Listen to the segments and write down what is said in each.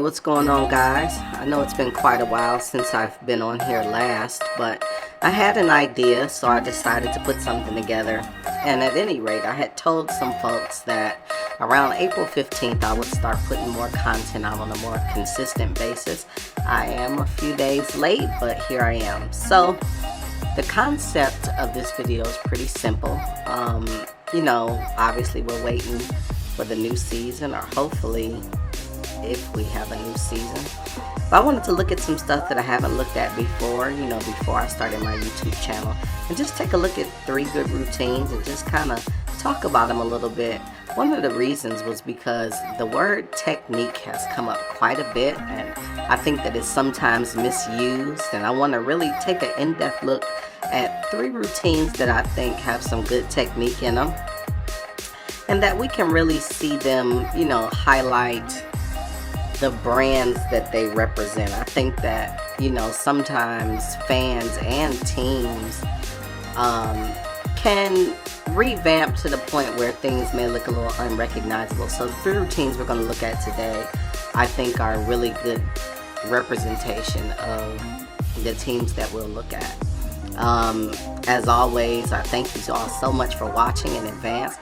what's going on, guys? I know it's been quite a while since I've been on here last, but I had an idea, so I decided to put something together. And at any rate, I had told some folks that around April 15th I would start putting more content out on a more consistent basis. I am a few days late, but here I am. So the concept of this video is pretty simple. Obviously we're waiting for the new season, or hopefully if we have a new season. But I wanted to look at some stuff that I haven't looked at before, before I started my YouTube channel, and just take a look at 3 good routines and just kind of talk about them a little bit. One of the reasons was because the word technique has come up quite a bit, and I think that it's sometimes misused, and I want to really take an in-depth look at 3 routines that I think have some good technique in them, and that we can really see them, highlight the brands that they represent. I think that, sometimes fans and teams can revamp to the point where things may look a little unrecognizable. So the 3 routines we're going to look at today, I think, are a really good representation of the teams that we'll look at. As always, I thank you all so much for watching in advance.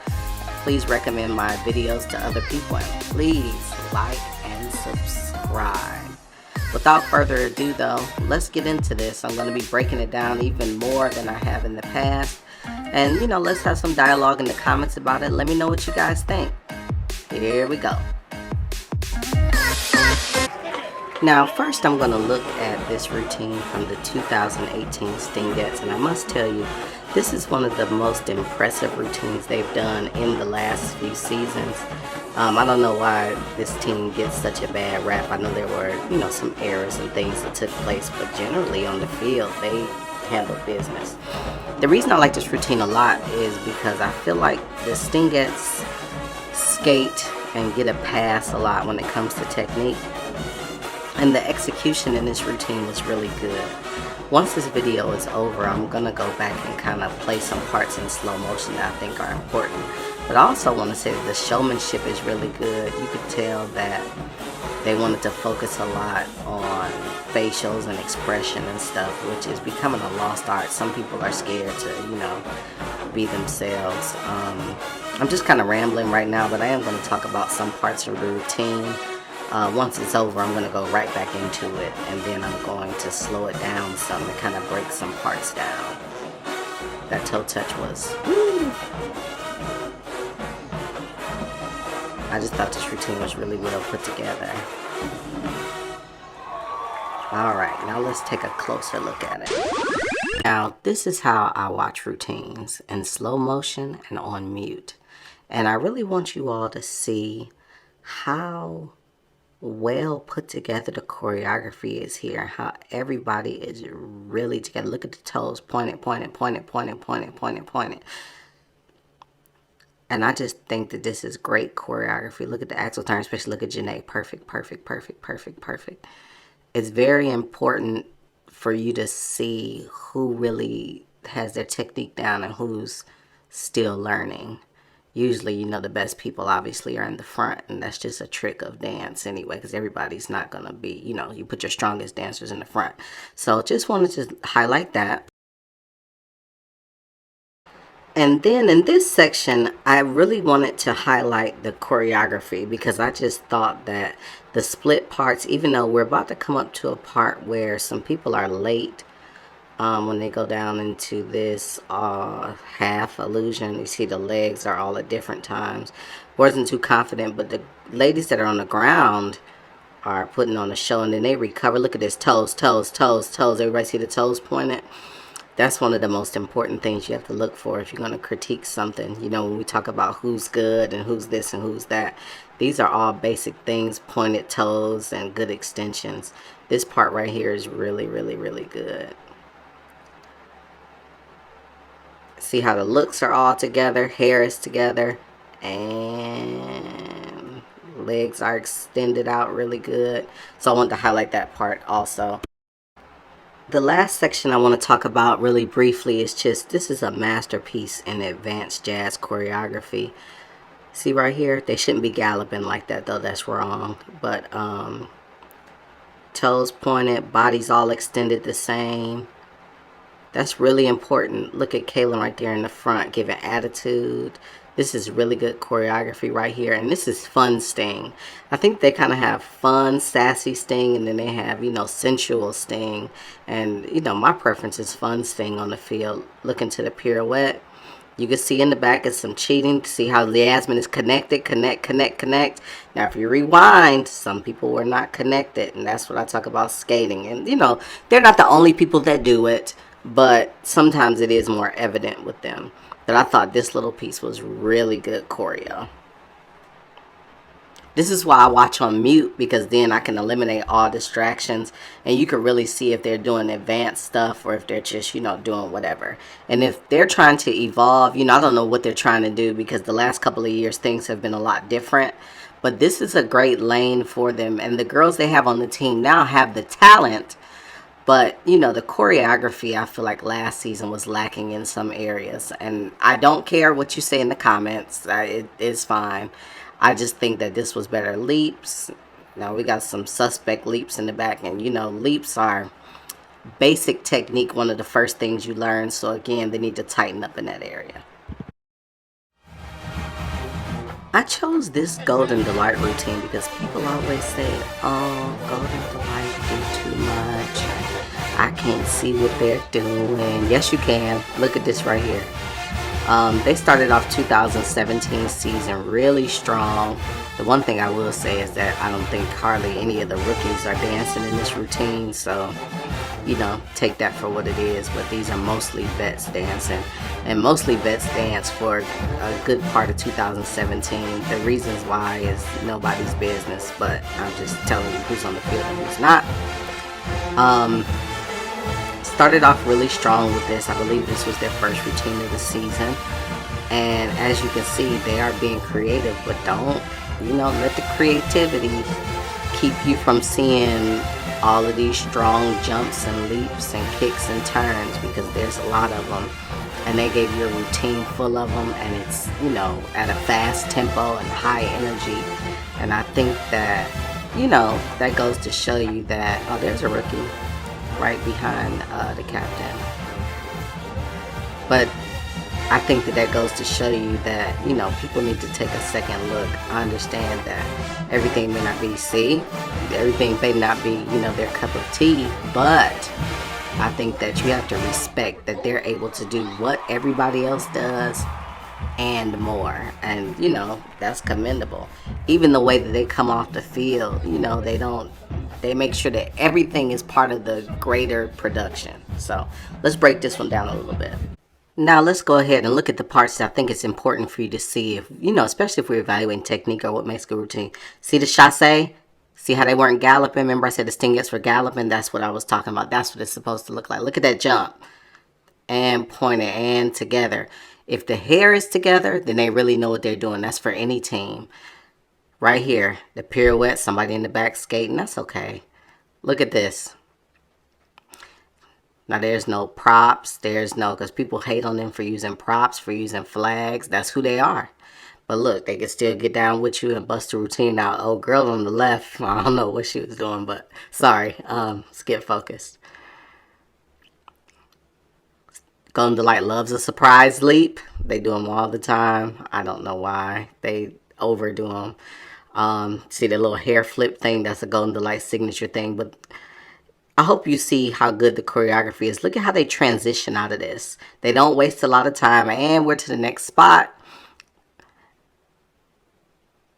Please recommend my videos to other people, and please like and subscribe. Without further ado though, let's get into this. I'm going to be breaking it down even more than I have in the past. And let's have some dialogue in the comments about it. Let me know what you guys think. Here we go. Now first I'm going to look at this routine from the 2018 Stingettes, and I must tell you, this is one of the most impressive routines they've done in the last few seasons. I don't know why this team gets such a bad rap. I know there were, some errors and things that took place, but generally on the field, they handle business. The reason I like this routine a lot is because I feel like the Stingettes skate and get a pass a lot when it comes to technique. And the execution in this routine was really good. Once this video is over, I'm going to go back and kind of play some parts in slow motion that I think are important. But I also want to say that the showmanship is really good. You could tell that they wanted to focus a lot on facials and expression and stuff, which is becoming a lost art. Some people are scared to, be themselves. I'm just kind of rambling right now, but I am going to talk about some parts of the routine. Once it's over, I'm going to go right back into it, and then I'm going to slow it down some and kind of break some parts down. That toe touch was woo. I just thought this routine was really well put together. Alright, now let's take a closer look at it. Now, this is how I watch routines, in slow motion and on mute. And I really want you all to see how well put together the choreography is here, how everybody is really together. Look at the toes, pointed. And I just think that this is great choreography. Look at the axle turn, especially look at Janae. Perfect. It's very important for you to see who really has their technique down and who's still learning. Usually, the best people obviously are in the front, and that's just a trick of dance anyway, because everybody's not going to be, you put your strongest dancers in the front. So just wanted to highlight that. And then in this section, I really wanted to highlight the choreography, because I just thought that the split parts, even though we're about to come up to a part where some people are late, when they go down into this half illusion, you see the legs are all at different times. Wasn't too confident, but the ladies that are on the ground are putting on a show, and then they recover. Look at this, toes. Everybody see the toes pointed? That's one of the most important things you have to look for if you're going to critique something. When we talk about who's good and who's this and who's that, these are all basic things: pointed toes and good extensions. This part right here is really good. See how the looks are all together, hair is together, and legs are extended out really good. So I want to highlight that part also. The last section I want to talk about really briefly is just, this is a masterpiece in advanced jazz choreography. See right here, they shouldn't be galloping like that though, that's wrong. But Toes pointed, bodies all extended the same. That's really important. Look at Kaylin right there in the front giving attitude. This is really good choreography right here. And this is fun Sting. I think they kind of have fun, sassy Sting, and then they have, sensual Sting. And, my preference is fun Sting on the field. Look into the pirouette. You can see in the back is some cheating. See how Yasmin is connected, connect. Now, if you rewind, some people were not connected, and that's what I talk about skating. And, they're not the only people that do it, but sometimes it is more evident with them. But I thought this little piece was really good choreo. This is why I watch on mute, because then I can eliminate all distractions and you can really see if they're doing advanced stuff or if they're just, doing whatever. And if they're trying to evolve, I don't know what they're trying to do, because the last couple of years things have been a lot different. But this is a great lane for them. And the girls they have on the team now have the talent. But, the choreography, I feel like last season was lacking in some areas. And I don't care what you say in the comments. It is fine. I just think that this was better. Leaps. Now we got some suspect leaps in the back. And, leaps are basic technique, one of the first things you learn. So, again, they need to tighten up in that area. I chose this Golden Delight routine because people always say, oh, Golden Delight do too much. I can't see what they're doing. Yes, you can. Look at this right here. They started off 2017 season really strong. The one thing I will say is that I don't think hardly any of the rookies are dancing in this routine. So, take that for what it is. But these are mostly vets dancing. And mostly vets dance for a good part of 2017. The reasons why is nobody's business. But I'm just telling you who's on the field and who's not. Started off really strong with this. I believe this was their first routine of the season. And as you can see, they are being creative, but don't, let the creativity keep you from seeing all of these strong jumps and leaps and kicks and turns, because there's a lot of them. And they gave you a routine full of them, and it's, at a fast tempo and high energy. And I think that, that goes to show you that, oh, there's a rookie right behind the captain. But I think that goes to show you that, people need to take a second look. I understand that everything may not be everything may not be, their cup of tea, but I think that you have to respect that they're able to do what everybody else does and more. And, that's commendable. Even the way that they come off the field, they make sure that everything is part of the greater production. So let's break this one down a little bit. Now let's go ahead and look at the parts that I think it's important for you to see, if especially if we're evaluating technique or what makes a good routine. See the chassé? See how they weren't galloping? Remember I said the stingettes were galloping? That's what I was talking about. That's what it's supposed to look like. Look at that jump. And pointed and together. If the hair is together, then they really know what they're doing. That's for any team. Right here, the pirouette, somebody in the back skating, that's okay. Look at this. Now there's no props, because people hate on them for using props, for using flags. That's who they are. But look, they can still get down with you and bust a routine out. Oh, girl on the left, I don't know what she was doing, but sorry, skip focused. Golden Delight loves a surprise leap. They do them all the time. I don't know why. They overdo them. See the little hair flip thing? That's a Golden Delight signature thing. But I hope you see how good the choreography is. Look at how they transition out of this. They don't waste a lot of time. And we're to the next spot.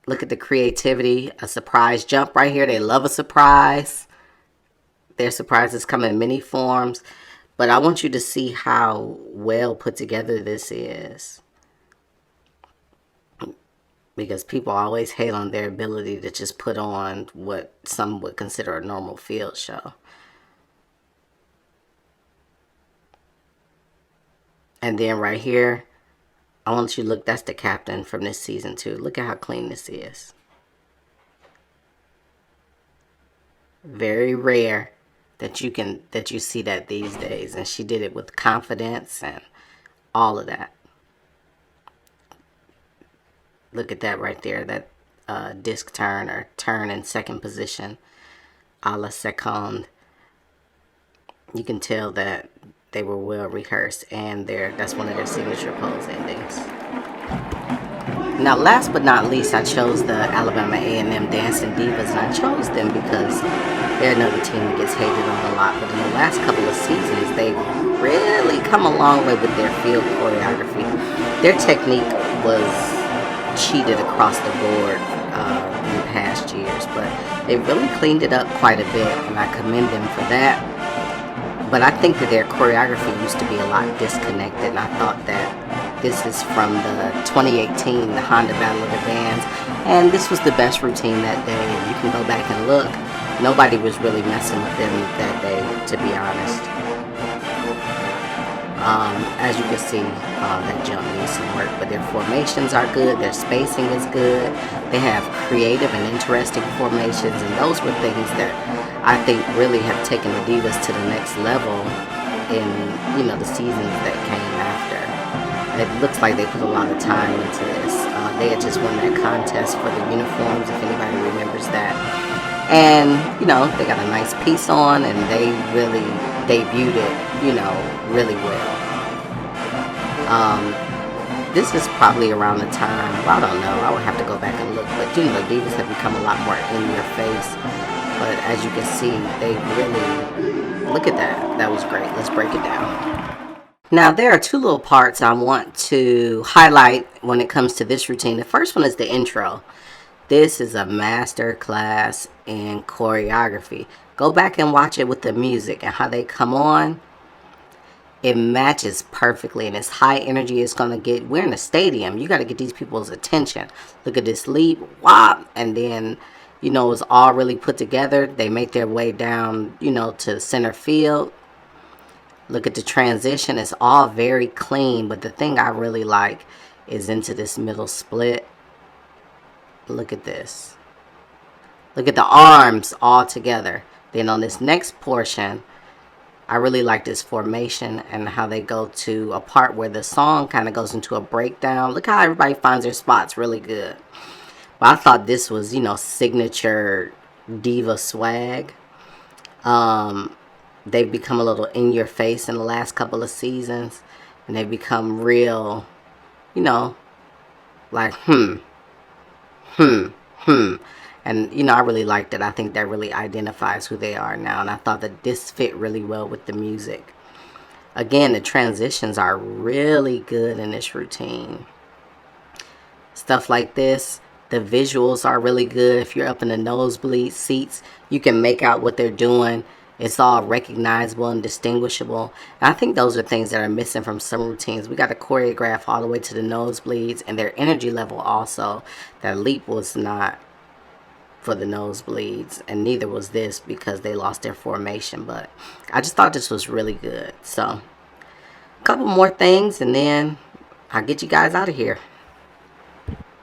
Look at the creativity. A surprise jump right here. They love a surprise. Their surprises come in many forms. But I want you to see how well put together this is. Because people always hate on their ability to just put on what some would consider a normal field show. And then right here, I want you to look, that's the captain from this season too. Look at how clean this is. Very rare that you see that these days. And she did it with confidence and all of that. Look at that right there, that disc turn or turn in second position. a la seconde. You can tell that they were well rehearsed, and that's one of their signature pose endings. Now, last but not least, I chose the Alabama A&M Dancing Divas, and I chose them because they're another team that gets hated on a lot. But in the last couple of seasons, they've really come a long way with their field choreography. Their technique was cheated across the board in past years, but they really cleaned it up quite a bit, and I commend them for that. But I think that their choreography used to be a lot disconnected, and I thought that this is from the 2018 the Honda Battle of the Bands, and this was the best routine that day. And you can go back and look. Nobody was really messing with them that day, to be honest. As you can see, that jump needs some work, but their formations are good. Their spacing is good. They have creative and interesting formations, and those were things that I think really have taken the Divas to the next level in, the seasons that came after. It looks like they put a lot of time into this. They had just won that contest for the uniforms, if anybody remembers that. And, they got a nice piece on, and they really debuted it, really well. This is probably around the time, I don't know, I would have to go back and look, but the Divas have become a lot more in your face. But as you can see, they really, look at that. That was great. Let's break it down. Now, there are two little parts I want to highlight when it comes to this routine. The first one is the intro. This is a master class in choreography. Go back and watch it with the music and how they come on. It matches perfectly, and it's high energy. It's going to get, we're in a stadium. You got to get these people's attention. Look at this leap, whop, and then, it's all really put together. They make their way down, to center field. Look at the transition. It's all very clean, but the thing I really like is into this middle split. Look at this. Look at the arms all together. Then on this next portion, I really like this formation and how they go to a part where the song kind of goes into a breakdown. Look how everybody finds their spots really good. But I thought this was, signature diva swag. They've become a little in your face in the last couple of seasons. And they've become real, like, And, I really liked it. I think that really identifies who they are now. And I thought that this fit really well with the music. Again, the transitions are really good in this routine. Stuff like this. The visuals are really good. If you're up in the nosebleed seats, you can make out what they're doing. It's all recognizable and distinguishable. And I think those are things that are missing from some routines. We got to choreograph all the way to the nosebleeds, and their energy level also. That leap was not for the nosebleeds, and neither was this because they lost their formation. But I just thought this was really good. So a couple more things, and then I'll get you guys out of here.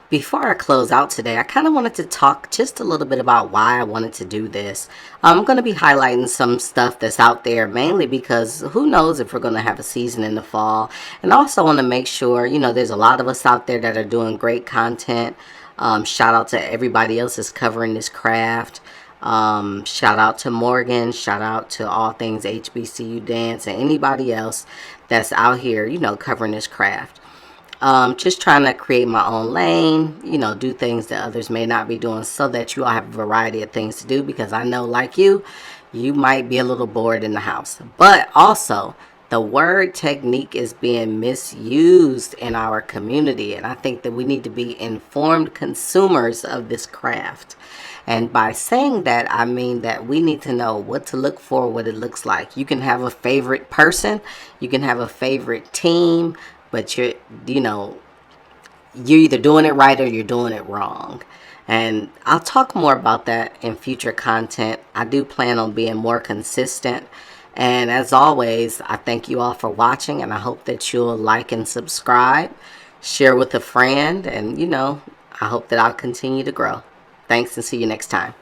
Before I close out today, I kind of wanted to talk just a little bit about why I wanted to do this. I'm going to be highlighting some stuff that's out there, mainly because who knows if we're going to have a season in the fall. And I also want to make sure, there's a lot of us out there that are doing great content. Shout out to everybody else that's covering this craft. Shout out to Morgan. Shout out to All Things HBCU Dance and anybody else that's out here, covering this craft. Just trying to create my own lane, do things that others may not be doing so that you all have a variety of things to do, because I know, like you might be a little bored in the house. But also, the word technique is being misused in our community, and I think that we need to be informed consumers of this craft. And by saying that, I mean that we need to know what to look for, what it looks like. You can have a favorite person, you can have a favorite team, but you're either doing it right or you're doing it wrong. And I'll talk more about that in future content. I do plan on being more consistent. And as always, I thank you all for watching, and I hope that you'll like and subscribe, share with a friend, and I hope that I'll continue to grow. Thanks, and see you next time.